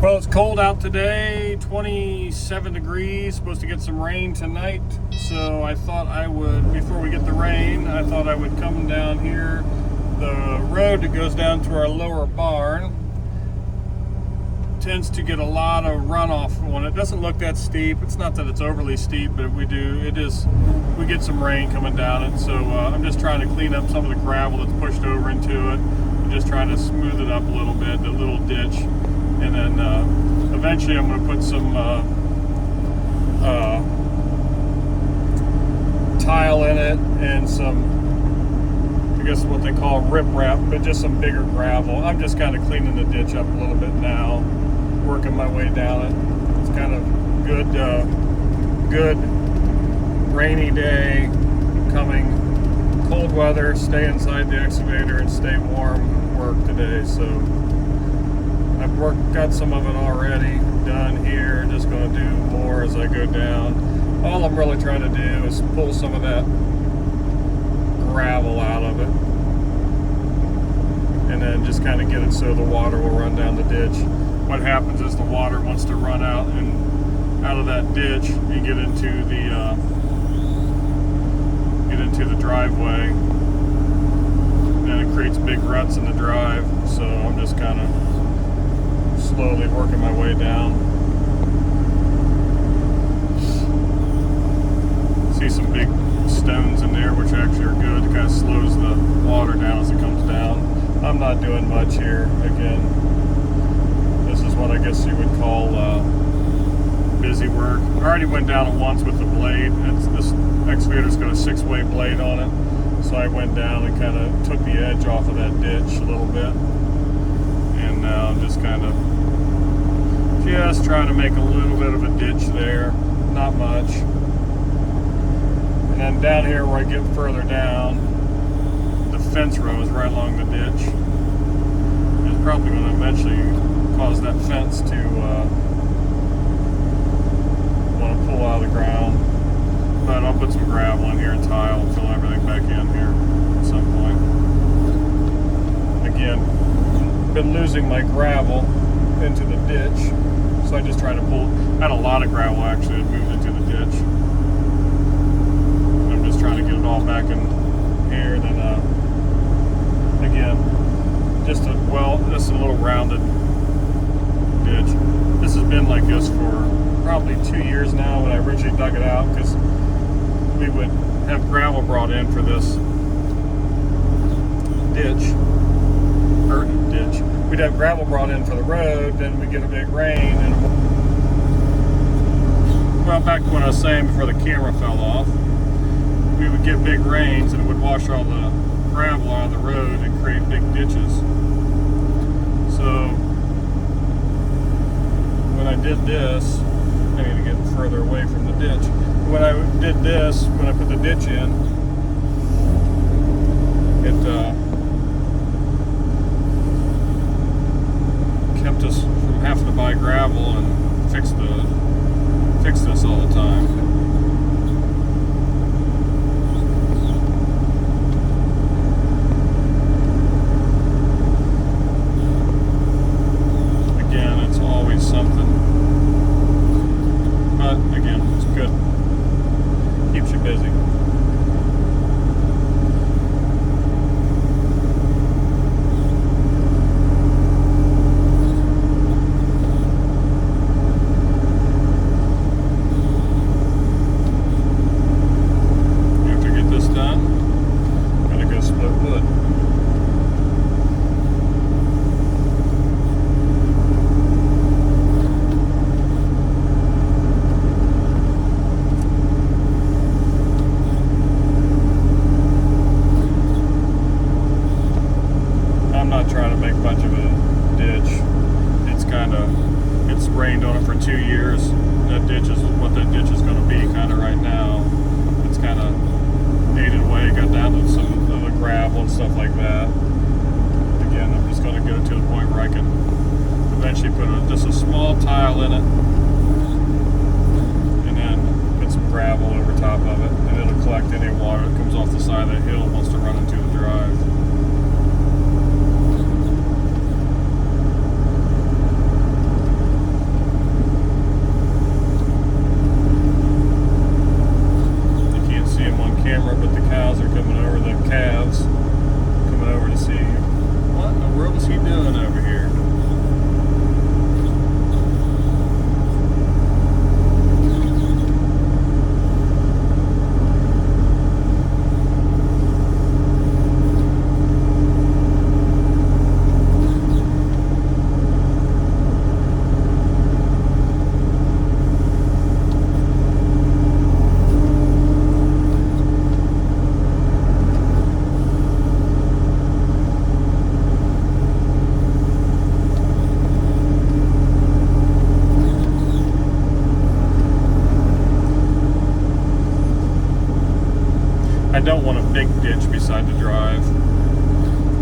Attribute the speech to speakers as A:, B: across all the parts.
A: Well, it's cold out today, 27 degrees, supposed to get some rain tonight. So I thought I would, before we get the rain, I thought I would come down here. The road that goes down to our lower barn tends to get a lot of runoff when it doesn't look that steep. It's not that it's overly steep, but we get some rain coming down it. So I'm just trying to clean up some of the gravel that's pushed over into it. I'm just trying to smooth it up a little bit, the little ditch. And then eventually I'm going to put some tile in it and some, I guess what they call riprap, but just some bigger gravel. I'm just kind of cleaning the ditch up a little bit now, working my way down it. It's kind of good rainy day coming. Cold weather, stay inside the excavator and stay warm work today. So I've got some of it already done here. Just going to do more as I go down. All I'm really trying to do is pull some of that gravel out of it, and then just kind of get it so the water will run down the ditch. What happens is the water wants to run out of that ditch and get into the driveway, and it creates big ruts in the drive. So I'm just kind of slowly working my way down. See some big stones in there, which actually are good. It kind of slows the water down as it comes down. I'm not doing much here. Again, this is what I guess you would call busy work. I already went down it once with the blade. This excavator's got a 6-way blade on it, so I went down and kind of took the edge off of that ditch a little bit, and now I'm just kind of trying to make a little bit of a ditch there, not much. And then down here where I get further down, the fence row is right along the ditch. It's probably going to eventually cause that fence to want to pull out of the ground. But I'll put some gravel in here and tile and fill everything back in here at some point. Again, been losing my gravel into the ditch, so I just try to pull. I had a lot of gravel actually that moved into the ditch. I'm just trying to get it all back in here. And then again, just a little rounded ditch. This has been like this for probably 2 years now. When I originally dug it out, because we would have gravel brought in for this ditch. We'd have gravel brought in for the road, then we'd get a big rain, and well, back to what I was saying before the camera fell off, we would get big rains and it would wash all the gravel out of the road and create big ditches. So when I did this, I need to get further away from the ditch. When I did this, when I put the ditch in, it kept us from having to buy gravel and fix this all the time. Again, it's always something, but again, it's good. Keeps you busy. Trying to make much of a ditch. It's rained on it for 2 years. That ditch is what that ditch is going to be kind of right now. It's kind of faded away, got down to some of the gravel and stuff like that. Again, I'm just going to get it to the point where I can eventually put just a small tile in it, and then put some gravel over top of it, and it'll collect any water that comes off the side of that hill and wants to run into the drive. big ditch beside the drive.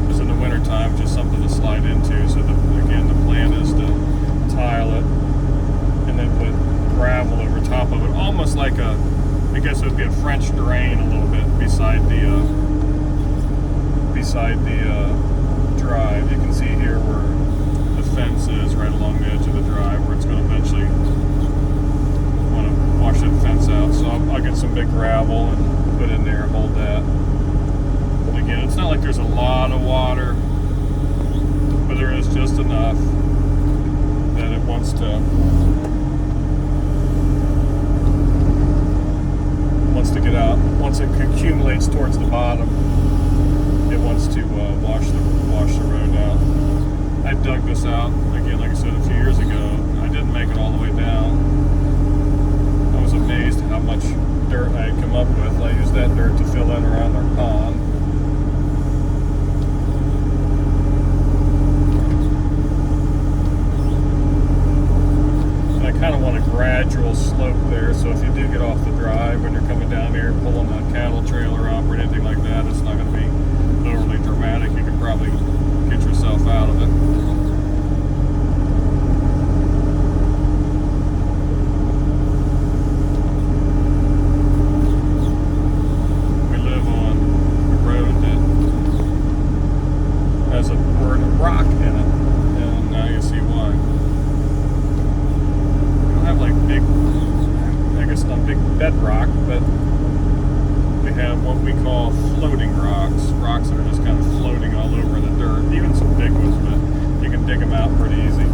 A: Because in the wintertime, just something to slide into. So again, the plan is to tile it and then put gravel over top of it, almost like I guess it would be a French drain a little bit beside the drive. You can see here where the fence is right along the edge of the drive, where it's going to eventually want to wash that fence out. So I'll get some big gravel and put in there and hold that. And again, it's not like there's a lot of water, but there is just enough that it wants to get out. Once it accumulates towards the bottom, it wants to wash the road out. I dug this out again, like I said, a few years ago. I didn't make it all the way down. I was amazed at how much dirt I had come up with. I used that dirt to fill in around our pond. And I kind of want a gradual slope there, so if you do get off the drive when you're coming down here, pulling a cattle trailer up or anything like that, it's not going to be overly dramatic. You can probably get yourself out of it. We live on a road that has a word rock in it, and now you see why. We don't have like big, I guess not big bedrock, but we have what we call floating rocks that are just kind of floating all over the dirt, even some big ones, but you can dig them out pretty easy.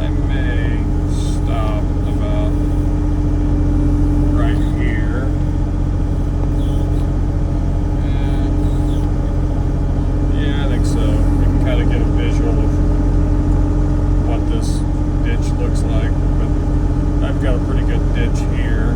A: I may stop about right here. Yeah, I think so. You can kind of get a visual of what this ditch looks like, but I've got a pretty good ditch here.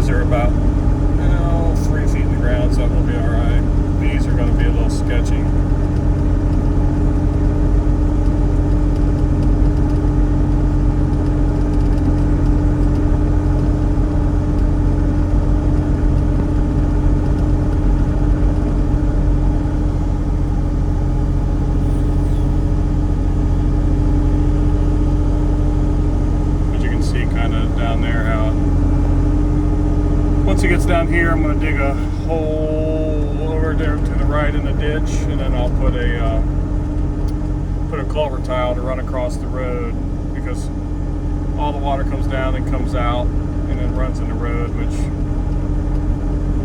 A: They're about 3 feet in the ground, so we'll be all right. These are going to be a little sketchy. But you can see kind of down there how once it gets down here, I'm going to dig a hole over there to the right in the ditch, and then I'll put a culvert tile to run across the road, because all the water comes down and comes out and then runs in the road, which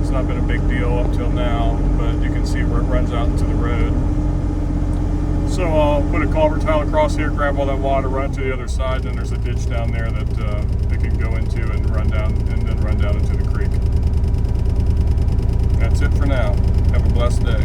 A: has not been a big deal up till now, but you can see where it runs out into the road. So I'll put a culvert tile across here, grab all that water, run to the other side, and then there's a ditch down there that it can go into and run down, and then run down into the creek. That's it for now. Have a blessed day.